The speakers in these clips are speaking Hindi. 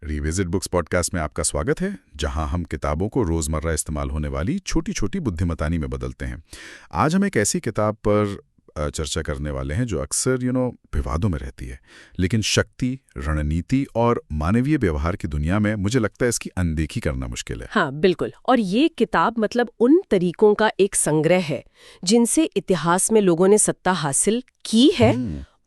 रिविजिट बुक्स पॉडकास्ट में आपका स्वागत है, जहां हम किताबों को रोज़मर्रा इस्तेमाल होने वाली छोटी छोटी बुद्धिमतानी में बदलते हैं। आज हम एक ऐसी किताब पर चर्चा करने वाले हैं जो अक्सर विवादों में रहती है, लेकिन शक्ति, रणनीति और मानवीय व्यवहार की दुनिया में मुझे लगता है इसकी अनदेखी करना मुश्किल है। हाँ, बिल्कुल। और ये किताब मतलब उन तरीकों का एक संग्रह है जिनसे इतिहास में लोगों ने सत्ता हासिल की है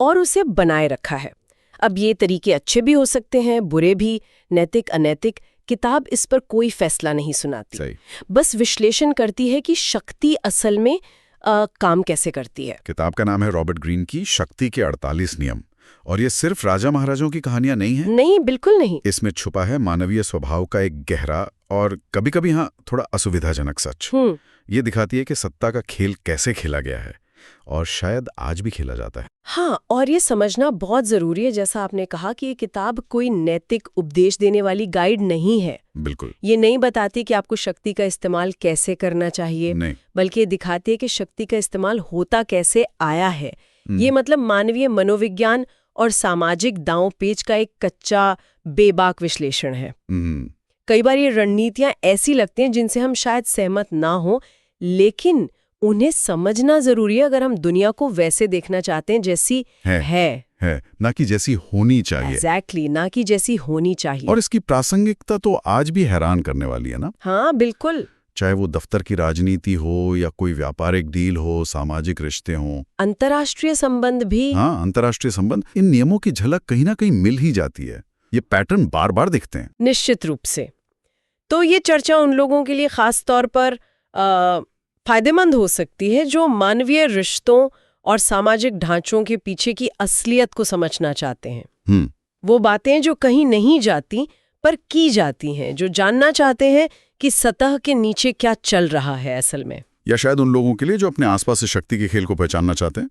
और उसे बनाए रखा है। अब ये तरीके अच्छे भी हो सकते हैं, बुरे भी, नैतिक अनैतिक। किताब इस पर कोई फैसला नहीं सुनाती, बस विश्लेषण करती है कि शक्ति असल में काम कैसे करती है। किताब का नाम है रॉबर्ट ग्रीन की शक्ति के 48 नियम, और ये सिर्फ राजा महाराजों की कहानियां नहीं है। नहीं, बिल्कुल नहीं। इसमें छुपा है मानवीय स्वभाव का एक गहरा और कभी कभी थोड़ा असुविधाजनक सच। ये दिखाती है कि सत्ता का खेल कैसे खेला गया है और शायद आज भी खेला जाता है। हाँ, और ये समझना बहुत जरूरी है, जैसा आपने कहा, कि ये किताब कोई नैतिक उपदेश देने वाली गाइड नहीं है। बिल्कुल। ये नहीं बताती कि आपको शक्ति का इस्तेमाल कैसे करना चाहिए, बल्कि ये दिखाती है कि शक्ति का इस्तेमाल होता कैसे आया है। ये मतलब मानवीय मनोविज्ञान और सामाजिक दांव पेच का एक कच्चा बेबाक विश्लेषण है। कई बार ये रणनीतियां ऐसी लगती हैं जिनसे हम शायद सहमत ना हो, लेकिन उन्हें समझना जरूरी है अगर हम दुनिया को वैसे देखना चाहते हैं जैसी है। ना कि जैसी होनी चाहिए। एग्जैक्टली, ना कि जैसी होनी चाहिए। और इसकी प्रासंगिकता तो आज भी हैरान करने वाली है ना। हाँ, बिल्कुल। चाहे वो दफ्तर की राजनीति हो या कोई व्यापारिक डील हो, सामाजिक रिश्ते हो, अंतर्राष्ट्रीय संबंध भी। हाँ, अंतर्राष्ट्रीय संबंध, इन नियमों की झलक कहीं ना कहीं मिल ही जाती है। ये पैटर्न बार बार दिखते हैं। निश्चित रूप से। तो ये चर्चा उन लोगों के लिए खास तौर पर फायदेमंद हो सकती है जो मानवीय रिश्तों और सामाजिक ढांचों के पीछे की असलियत को समझना चाहते हैं। वो बातें जो कहीं नहीं जाती पर की जाती हैं, जो जानना चाहते हैं कि सतह के नीचे क्या चल रहा है असल में। या शायद उन लोगों के लिए जो अपने आसपास से शक्ति के खेल को पहचानना चाहते हैं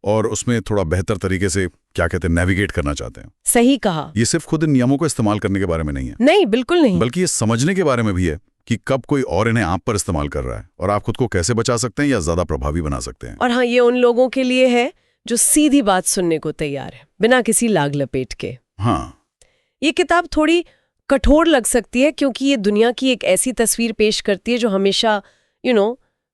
और उसमें थोड़ा बेहतर तरीके से नेविगेट करना चाहते हैं। सही कहा। ये सिर्फ खुद इन नियमों को इस्तेमाल करने के बारे में नहीं है। नहीं, बिल्कुल नहीं। बल्कि ये समझने के बारे में भी है कि कब कोई और इन्हें आप पर इस्तेमाल कर रहा है और आप खुद को कैसे बचा सकते हैं या ज्यादा प्रभावी बना सकते हैं। और हाँ, ये उन लोगों के लिए है जो सीधी बात सुनने को तैयार है, बिना किसी लाग लपेट के। हाँ, ये किताब थोड़ी कठोर लग सकती है क्योंकि ये दुनिया की एक ऐसी तस्वीर पेश करती है जो हमेशा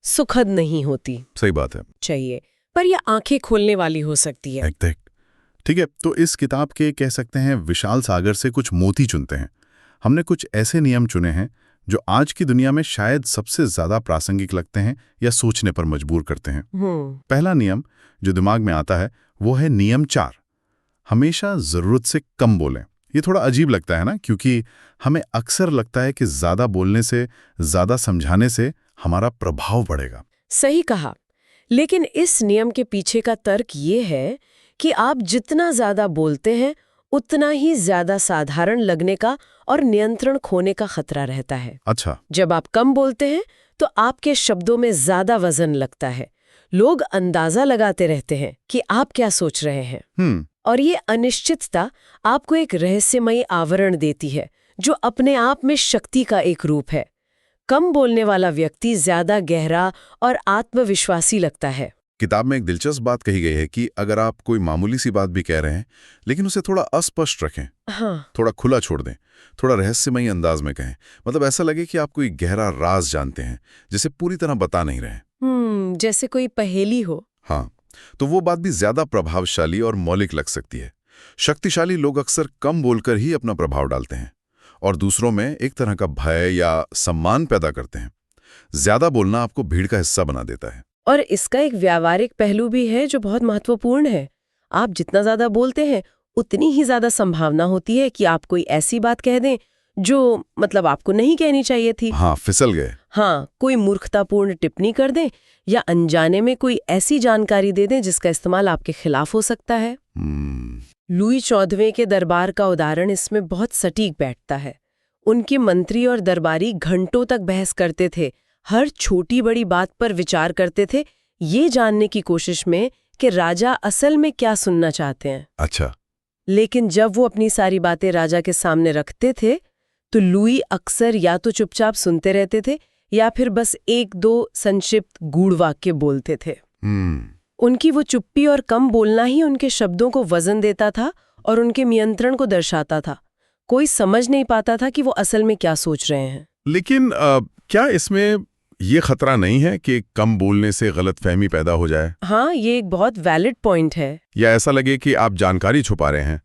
सुखद नहीं होती। सही बात है। चाहिए, पर ये आंखें खोलने वाली हो सकती है। ठीक है, तो इस किताब के कह सकते हैं विशाल सागर से कुछ मोती चुनते हैं। हमने कुछ ऐसे नियम चुने हैं जो आज की दुनिया में शायद सबसे ज्यादा प्रासंगिक लगते हैं या सोचने पर मजबूर करते हैं। पहला नियम जो दिमाग में आता है वो है नियम 4, हमेशा जरूरत से कम बोलें। ये थोड़ा अजीब लगता है ना, क्योंकि हमें अक्सर लगता है कि ज्यादा बोलने से, ज्यादा समझाने से हमारा प्रभाव बढ़ेगा। सही कहा, लेकिन इस नियम के पीछे का तर्क ये है कि आप जितना ज्यादा बोलते हैं उतना ही ज्यादा साधारण लगने का और नियंत्रण खोने का खतरा रहता है। अच्छा। जब आप कम बोलते हैं तो आपके शब्दों में ज्यादा वजन लगता है। लोग अंदाजा लगाते रहते हैं कि आप क्या सोच रहे हैं। और ये अनिश्चितता आपको एक रहस्यमयी आवरण देती है जो अपने आप में शक्ति का एक रूप है। कम बोलने वाला व्यक्ति ज्यादा गहरा और आत्मविश्वासी लगता है। किताब में एक दिलचस्प बात कही गई है कि अगर आप कोई मामूली सी बात भी कह रहे हैं लेकिन उसे थोड़ा अस्पष्ट रखें, थोड़ा खुला छोड़ दें, थोड़ा रहस्यमयी अंदाज में कहें, मतलब ऐसा लगे कि आप कोई गहरा राज जानते हैं जिसे पूरी तरह बता नहीं रहे। जैसे कोई पहेली हो। हाँ, तो वो बात भी ज्यादा प्रभावशाली और मौलिक लग सकती है। शक्तिशाली लोग अक्सर कम बोलकर ही अपना प्रभाव डालते हैं और दूसरों में एक तरह का भय या सम्मान पैदा करते हैं। ज्यादा बोलना आपको भीड़ का हिस्सा बना देता है। और इसका एक व्यावहारिक पहलू भी है जो बहुत महत्वपूर्ण है। आप जितना ज्यादा बोलते हैं उतनी ही ज्यादा संभावना होती है कि आप कोई ऐसी बात कह दें जो मतलब आपको नहीं कहनी चाहिए थी। हाँ, फिसल गए। हाँ, कोई मूर्खतापूर्ण टिप्पणी कर दें या अनजाने में कोई ऐसी जानकारी दे दें जिसका इस्तेमाल आपके खिलाफ हो सकता है। लुई 14वें के दरबार का उदाहरण इसमें बहुत सटीक बैठता है। उनके मंत्री और दरबारी घंटों तक बहस करते थे, हर छोटी बड़ी बात पर विचार करते थे, ये जानने की कोशिश में कि राजा असल में क्या सुनना चाहते हैं। अच्छा। लेकिन जब वो अपनी सारी बातें राजा के सामने रखते थे तो लुई अक्सर या तो चुपचाप सुनते रहते थे या फिर बस 1-2 संक्षिप्त गूढ़ वाक्य बोलते थे। उनकी वो चुप्पी और कम बोलना ही उनके शब्दों को वजन देता था और उनके नियंत्रण को दर्शाता था। कोई समझ नहीं पाता था कि वो असल में क्या सोच रहे हैं। लेकिन क्या इसमें ये खतरा नहीं है कि कम बोलने से गलतफहमी पैदा हो जाए? हाँ, ये एक बहुत वैलिड पॉइंट है। या ऐसा लगे कि आप जानकारी छुपा रहे हैं,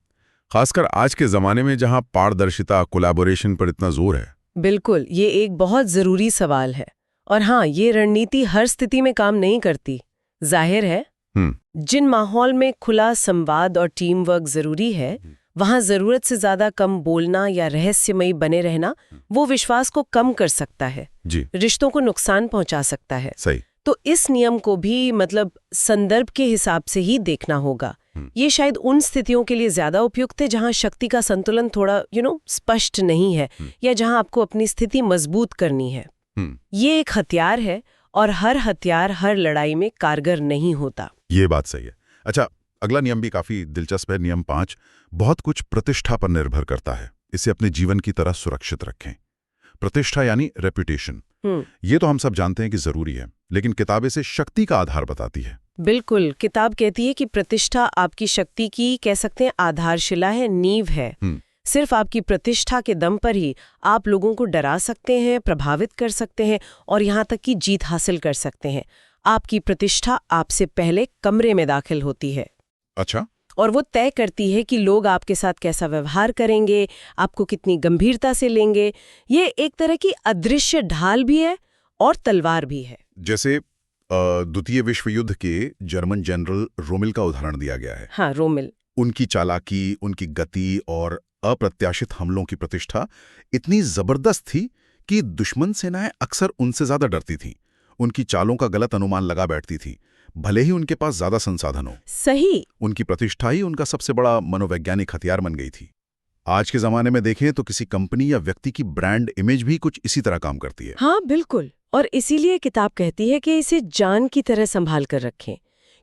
खासकर आज के जमाने में जहां पारदर्शिता, कोलैबोरेशन पर इतना जोर है। बिल्कुल, ये एक बहुत जरूरी सवाल है। और हाँ, ये रणनीति हर स्थिति में काम नहीं करती। जाहिर है, जिन माहौल में खुला संवाद और टीम वर्क जरूरी है, वहां जरूरत से ज्यादा कम बोलना या रहस्यमयी बने रहना वो विश्वास को कम कर सकता है जी, रिश्तों को नुकसान पहुंचा सकता है। सही। तो इस नियम को भी संदर्भ के हिसाब से ही देखना होगा। ये शायद उन स्थितियों के लिए ज्यादा उपयुक्त है जहां शक्ति का संतुलन थोड़ा स्पष्ट नहीं है, या जहां आपको अपनी स्थिति मजबूत करनी है। ये एक हथियार है और हर हथियार हर लड़ाई में कारगर नहीं होता। ये बात सही है। अच्छा, अगला नियम भी काफी दिलचस्प है। नियम 5 बहुत कुछ प्रतिष्ठा पर निर्भर करता है। इसे अपने जीवन की तरह सुरक्षित रखें। प्रतिष्ठा यानी रेपुटेशन। ये तो हम सब जानते हैं कि जरूरी है, लेकिन किताब इसे शक्ति का आधार बताती है। बिल्कुल, किताब कहती है कि प्रतिष्ठा आपकी शक्ति की, कह सकते हैं, आधारशिला है, नींव है। सिर्फ आपकी प्रतिष्ठा के दम पर ही आप लोगों को डरा सकते हैं, प्रभावित कर सकते हैं और यहाँ तक कि जीत हासिल कर सकते हैं। आपकी प्रतिष्ठा आपसे पहले कमरे में दाखिल होती है। अच्छा। और वो तय करती है कि लोग आपके साथ कैसा व्यवहार करेंगे, आपको कितनी गंभीरता से लेंगे। ये एक तरह की अदृश्य ढाल भी है और तलवार भी है। जैसे द्वितीय विश्व युद्ध के जर्मन जनरल रोमेल का उदाहरण दिया गया है। हाँ, रोमेल। उनकी चालाकी, उनकी गति और अप्रत्याशित हमलों की प्रतिष्ठा इतनी जबरदस्त थी कि दुश्मन सेनाएं अक्सर उनसे ज्यादा डरती थीं। उनकी चालों का गलत अनुमान लगा बैठती थी, भले ही उनके पास ज्यादा संसाधन हो। सही। उनकी प्रतिष्ठा ही उनका सबसे बड़ा मनोवैज्ञानिक हथियार बन गई थी। आज के जमाने में देखें तो किसी कंपनी या व्यक्ति की ब्रांड इमेज भी कुछ इसी तरह काम करती है। हाँ, बिल्कुल। और इसीलिए किताब कहती है कि इसे जान की तरह संभाल कर रखें,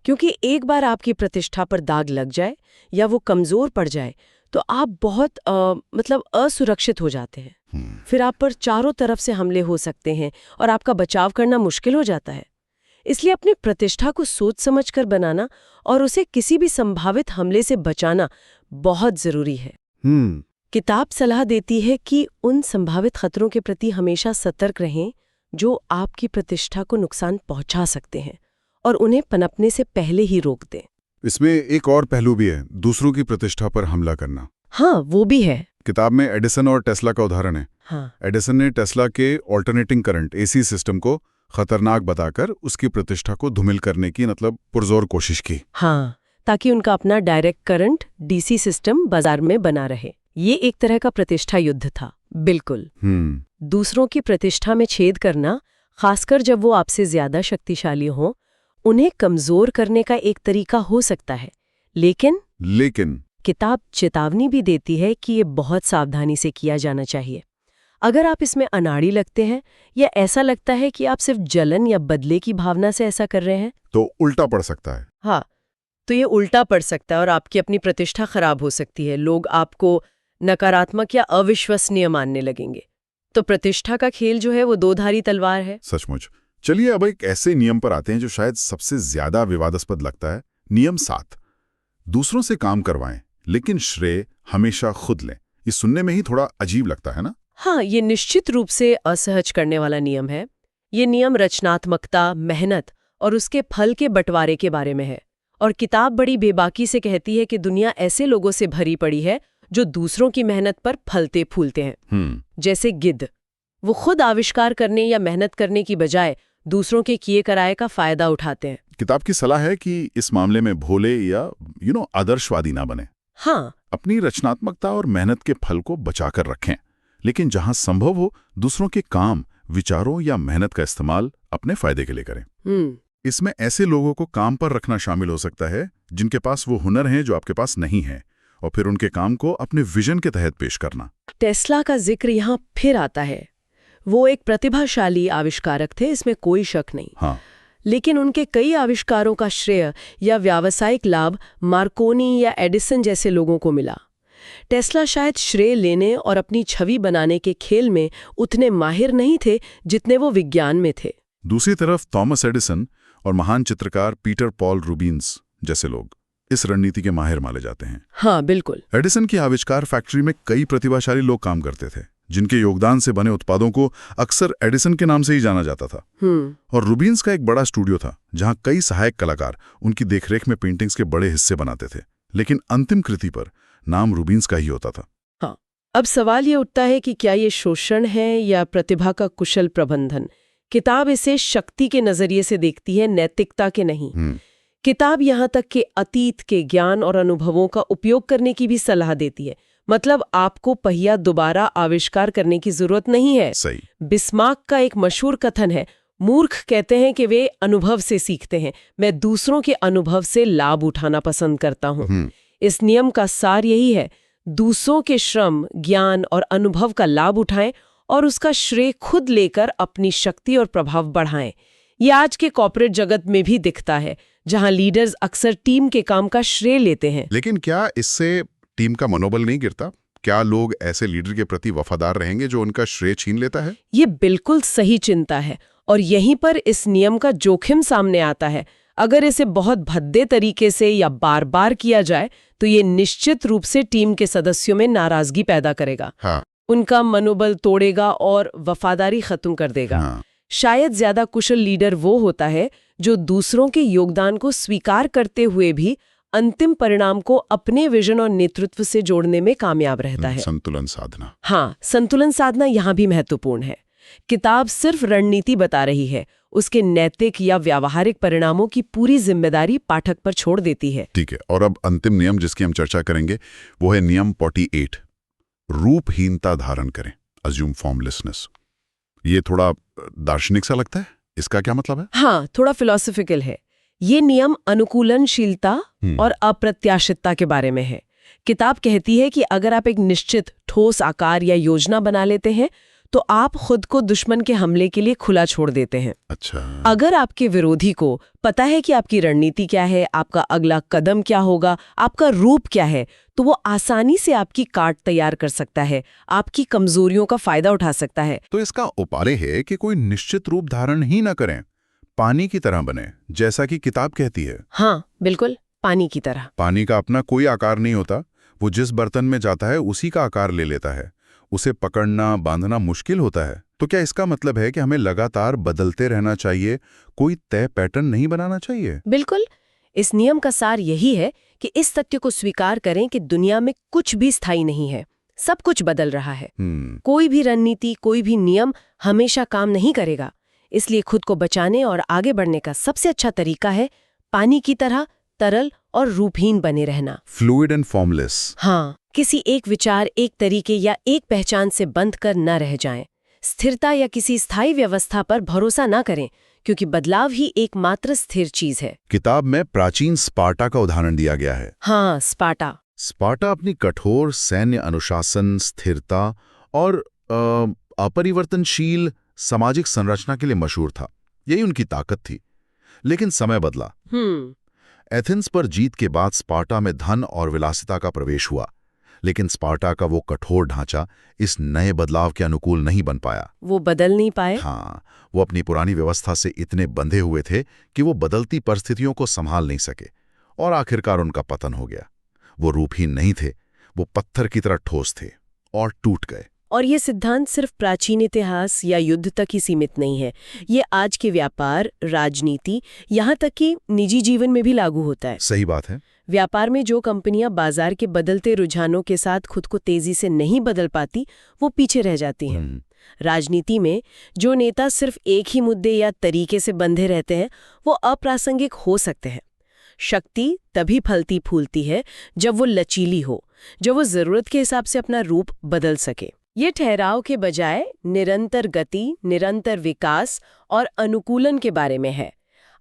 क्योंकि एक बार आपकी प्रतिष्ठा पर दाग लग जाए या वो कमजोर पड़ जाए तो आप बहुत असुरक्षित हो जाते हैं। फिर आप पर चारों तरफ से हमले हो सकते हैं और आपका बचाव करना मुश्किल हो जाता है। इसलिए अपनी प्रतिष्ठा को सोच समझ कर बनाना और उसे किसी भी संभावित हमले से बचाना बहुत जरूरी है। किताब सलाह देती है कि उन संभावित खतरों के प्रति हमेशा सतर्क रहें जो आपकी प्रतिष्ठा को नुकसान पहुंचा सकते हैं, और उन्हें पनपने से पहले ही रोक दें। इसमें एक और पहलू भी है, दूसरों की प्रतिष्ठा पर हमला करना। हाँ, वो भी है। किताब में एडिसन और टेस्ला का उदाहरण है। हाँ। एडिसन ने टेस्ला के ऑल्टरनेटिंग करंट एसी सिस्टम को खतरनाक बताकर उसकी प्रतिष्ठा को धूमिल करने की पुरजोर कोशिश की। हाँ, ताकि उनका अपना डायरेक्ट करंट डीसी सिस्टम बाजार में बना रहे। ये एक तरह का प्रतिष्ठा युद्ध था। बिल्कुल। दूसरों की प्रतिष्ठा में छेद करना, खासकर जब वो आपसे ज्यादा शक्तिशाली हों, उन्हें कमजोर करने का एक तरीका हो सकता है। लेकिन किताब चेतावनी भी देती है कि ये बहुत सावधानी से किया जाना चाहिए। अगर आप इसमें अनाड़ी लगते हैं या ऐसा लगता है कि आप सिर्फ जलन या बदले की भावना से ऐसा कर रहे हैं, तो उल्टा पड़ सकता है। हाँ, तो ये उल्टा पड़ सकता है और आपकी अपनी प्रतिष्ठा खराब हो सकती है। लोग आपको नकारात्मक या अविश्वसनीय मानने लगेंगे। तो प्रतिष्ठा का खेल जो है वो दो-धारी तलवार है। सचमुच। चलिए अब एक ऐसे नियम पर आते हैं जो शायद सबसे ज्यादा विवादास्पद लगता है। नियम 7, दूसरों से काम करवाएं लेकिन श्रेय हमेशा खुद लें। ये सुनने में ही थोड़ा अजीब लगता है ना? हाँ, ये निश्चित रूप से असहज करने वाला नियम है। ये नियम रचनात्मकता, मेहनत और उसके फल के बंटवारे के बारे में है। और किताब बड़ी बेबाकी से कहती है कि दुनिया ऐसे लोगों से भरी पड़ी है जो दूसरों की मेहनत पर फलते फूलते हैं। जैसे गिद्ध, वो खुद आविष्कार करने या मेहनत करने की बजाय दूसरों के किए कराए का फायदा उठाते हैं। किताब की सलाह है कि इस मामले में भोले या आदर्शवादी ना बने। हाँ, अपनी रचनात्मकता और मेहनत के फल को बचाकर रखें, लेकिन जहां संभव हो दूसरों के काम, विचारों या मेहनत का इस्तेमाल अपने फायदे के लिए करें। इसमें ऐसे लोगों को काम पर रखना शामिल हो सकता है जिनके पास वो हुनर हैं जो आपके पास नहीं है, और फिर उनके काम को अपने विजन के तहत पेश करना। टेस्ला का जिक्र यहाँ फिर आता है। वो एक प्रतिभाशाली आविष्कारक थे, इसमें कोई शक नहीं। हाँ। लेकिन उनके कई आविष्कारों का श्रेय या व्यावसायिक लाभ मार्कोनी या एडिसन जैसे लोगों को मिला। टेस्ला शायद श्रेय लेने और अपनी छवि बनाने के खेल में उतने माहिर नहीं थे जितने वो विज्ञान में थे। दूसरी तरफ थॉमस एडिसन और महान चित्रकार पीटर पॉल रूबिन्स जैसे लोग, इस रणनीति के माहिर माने जाते हैं। हाँ बिल्कुल। एडिसन की आविष्कार फैक्ट्री में कई प्रतिभाशाली लोग काम करते थे, जिनके योगदान से बने उत्पादों को अक्सर एडिसन के नाम से ही जाना जाता था। और रूबिन्स का एक बड़ा स्टूडियो था, जहां कई सहायक कलाकार उनकी देखरेख में पेंटिंग्स के बड़े हिस्से बनाते थे, लेकिन अंतिम कृति पर नाम रूबिन्स का ही होता था। हाँ, अब सवाल ये उठता है कि क्या ये शोषण है या प्रतिभा का कुशल प्रबंधन। किताब इसे शक्ति के नजरिए से देखती है, नैतिकता के नहीं। किताब यहाँ तक कि अतीत के ज्ञान और अनुभवों का उपयोग करने की भी सलाह देती है। मतलब आपको पहिया दोबारा आविष्कार करने की जरूरत नहीं है। सही। बिस्मार्क का एक मशहूर कथन है, मूर्ख कहते हैं कि वे अनुभव से सीखते हैं, मैं दूसरों के अनुभव से लाभ उठाना पसंद करता हूँ। इस नियम का सार यही है, दूसरों के श्रम, ज्ञान और अनुभव का लाभ उठाएं और उसका श्रेय खुद लेकर अपनी शक्ति और प्रभाव बढ़ाएं। ये आज के कॉर्पोरेट जगत में भी दिखता है, जहां लीडर्स अक्सर टीम के काम का श्रेय लेते हैं। लेकिन क्या इससे टीम का मनोबल नहीं गिरता? क्या लोग ऐसे लीडर के प्रति वफादार रहेंगे जो उनका श्रेय छीन लेता है? ये बिल्कुल सही चिंता है, और यहीं पर इस नियम का जोखिम सामने आता है। अगर इसे बहुत भद्दे तरीके से या बार बार किया जाए तो ये निश्चित रूप से टीम के सदस्यों में नाराजगी पैदा करेगा। हाँ। उनका मनोबल तोड़ेगा और वफादारी खत्म कर देगा। हाँ। शायद ज्यादा कुशल लीडर वो होता है जो दूसरों के योगदान को स्वीकार करते हुए भी अंतिम परिणाम को अपने विजन और नेतृत्व से जोड़ने में कामयाब रहता है। संतुलन साधना। हाँ, संतुलन साधना यहाँ भी महत्वपूर्ण है। किताब सिर्फ रणनीति बता रही है, उसके नैतिक या व्यावहारिक परिणामों की पूरी जिम्मेदारी पाठक पर छोड़ देती है। ठीक है, और अब अंतिम नियम जिसकी हम चर्चा करेंगे वो है नियम 48, रूपहीनता धारण करें, अज्यूम फॉर्मलेसनेस। ये थोड़ा दार्शनिक सा लगता है, इसका क्या मतलब है? हाँ, थोड़ा फिलॉसफिकल है। ये नियम अनुकूलनशीलता और अप्रत्याशितता के बारे में है। किताब कहती है कि अगर आप एक निश्चित ठोस आकार या योजना बना लेते हैं तो आप खुद को दुश्मन के हमले के लिए खुला छोड़ देते हैं। अच्छा। अगर आपके विरोधी को पता है कि आपकी रणनीति क्या है, आपका अगला कदम क्या होगा, आपका रूप क्या है, तो वो आसानी से आपकी काट तैयार कर सकता है, आपकी कमजोरियों का फायदा उठा सकता है। तो इसका उपाय है कि कोई निश्चित रूप धारण ही ना करें, पानी की तरह बने, जैसा कि किताब कहती है। हाँ बिल्कुल, पानी की तरह। पानी का अपना कोई आकार नहीं होता, वो जिस बर्तन में जाता है उसी का आकार ले लेता है। उसे पकड़ना बांधना मुश्किल होता है। तो क्या इसका मतलब है कि हमें लगातार बदलते रहना चाहिए, कोई तय पैटर्न नहीं बनाना चाहिए? बिल्कुल। इस नियम का सार यही है कि इस सत्य को स्वीकार करें कि दुनिया में कुछ भी स्थायी नहीं है, सब कुछ बदल रहा है। कोई भी रणनीति, कोई भी नियम हमेशा काम नहीं करेगा। इसलिए खुद को बचाने और आगे बढ़ने का सबसे अच्छा तरीका है पानी की तरह तरल और रूपहीन बने रहना। Fluid and formless. हाँ, किसी एक विचार, एक तरीके या एक पहचान से बंध कर न रह जाएं। स्थिरता या किसी स्थायी व्यवस्था पर भरोसा न करें, क्योंकि बदलाव ही एकमात्र स्थिर चीज है। किताब में प्राचीन स्पार्टा का उदाहरण दिया गया है। हाँ, स्पार्टा अपनी कठोर सैन्य अनुशासन, स्थिरता और अपरिवर्तनशील सामाजिक संरचना के लिए मशहूर था। यही उनकी ताकत थी। लेकिन समय बदला। एथेंस पर जीत के बाद स्पार्टा में धन और विलासिता का प्रवेश हुआ, लेकिन स्पार्टा का वो कठोर ढांचा इस नए बदलाव के अनुकूल नहीं बन पाया। वो बदल नहीं पाए। हाँ, वो अपनी पुरानी व्यवस्था से इतने बंधे हुए थे कि वो बदलती परिस्थितियों को संभाल नहीं सके, और आखिरकार उनका पतन हो गया। वो रूपहीन नहीं थे, वो पत्थर की तरह ठोस थे और टूट गए। और ये सिद्धांत सिर्फ प्राचीन इतिहास या युद्ध तक ही सीमित नहीं है। ये आज के व्यापार, राजनीति, यहाँ तक कि निजी जीवन में भी लागू होता है। सही बात है। व्यापार में जो कंपनियां बाजार के बदलते रुझानों के साथ खुद को तेजी से नहीं बदल पाती, वो पीछे रह जाती हैं। राजनीति में जो नेता सिर्फ एक ही मुद्दे या तरीके से बंधे रहते हैं, वो अप्रासंगिक हो सकते हैं। शक्ति तभी फलती फूलती है जब वो लचीली हो, जब वो जरूरत के हिसाब से अपना रूप बदल सके। ये ठहराव के बजाय निरंतर गति, निरंतर विकास और अनुकूलन के बारे में है।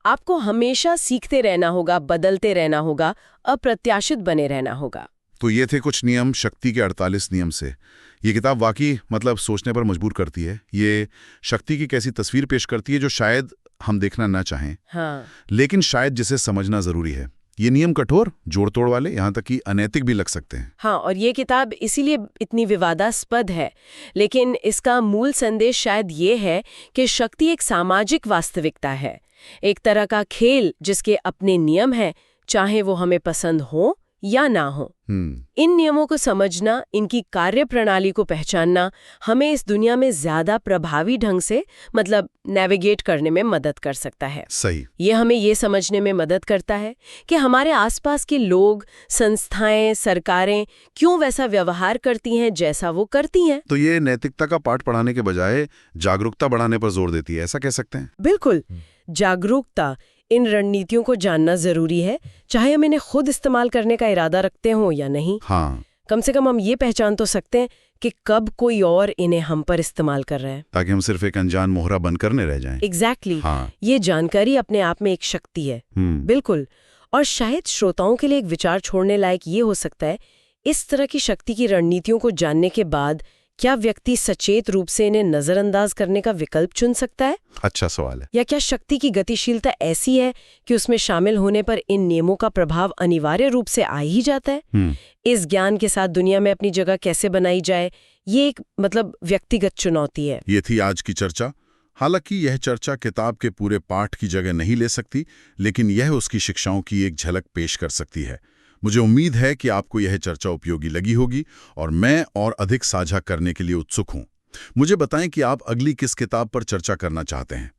आपको हमेशा सीखते रहना होगा, बदलते रहना होगा, अप्रत्याशित बने रहना होगा। तो ये थे कुछ नियम शक्ति के 48 नियम से। ये किताब वाकई सोचने पर मजबूर करती है। ये शक्ति की कैसी तस्वीर पेश करती है जो शायद हम देखना ना चाहें। हाँ। लेकिन शायद जिसे समझना जरूरी है। ये नियम कठोर, जोड़ तोड़ वाले, यहाँ तक कि अनैतिक भी लग सकते हैं। हाँ, और ये किताब इसीलिए इतनी विवादास्पद है, लेकिन इसका मूल संदेश शायद ये है कि शक्ति एक सामाजिक वास्तविकता है, एक तरह का खेल जिसके अपने नियम हैं, चाहे वो हमें पसंद हो या ना हो। इन नियमों को समझना, इनकी कार्य प्रणाली को पहचानना हमें इस दुनिया में ज्यादा प्रभावी ढंग से मतलब नेविगेट करने में मदद कर सकता है। सही। ये हमें ये समझने में मदद करता है कि हमारे आसपास के लोग, संस्थाएं, सरकारें क्यों वैसा व्यवहार करती हैं जैसा वो करती हैं। तो ये नैतिकता का पाठ पढ़ाने के बजाय जागरूकता बढ़ाने पर जोर देती है, ऐसा कह सकते हैं? बिल्कुल। जागरूकता, इन रणनीतियों को जानना जरूरी है, चाहे हम इन्हें खुद इस्तेमाल करने का इरादा रखते हो या नहीं। हाँ। कम से कम हम ये पहचान तो सकते हैं कि कब कोई और इन्हें हम पर इस्तेमाल कर रहा है, ताकि हम सिर्फ एक अनजान मोहरा बनकर न रह जाएं। एग्जैक्टली। हाँ। ये जानकारी अपने आप में एक शक्ति है। बिल्कुल। और शायद श्रोताओं के लिए एक विचार छोड़ने लायक ये हो सकता है, इस तरह की शक्ति की रणनीतियों को जानने के बाद क्या व्यक्ति सचेत रूप से इन्हें नजरअंदाज करने का विकल्प चुन सकता है? अच्छा सवाल है। या क्या शक्ति की गतिशीलता ऐसी है कि उसमें शामिल होने पर इन नियमों का प्रभाव अनिवार्य रूप से आ ही जाता है? इस ज्ञान के साथ दुनिया में अपनी जगह कैसे बनाई जाए, ये एक व्यक्तिगत चुनौती है। ये थी आज की चर्चा। हालांकि यह चर्चा किताब के पूरे पाठ की जगह नहीं ले सकती, लेकिन यह उसकी शिक्षाओं की एक झलक पेश कर सकती है। मुझे उम्मीद है कि आपको यह चर्चा उपयोगी लगी होगी और मैं और अधिक साझा करने के लिए उत्सुक हूं। मुझे बताएं कि आप अगली किस किताब पर चर्चा करना चाहते हैं।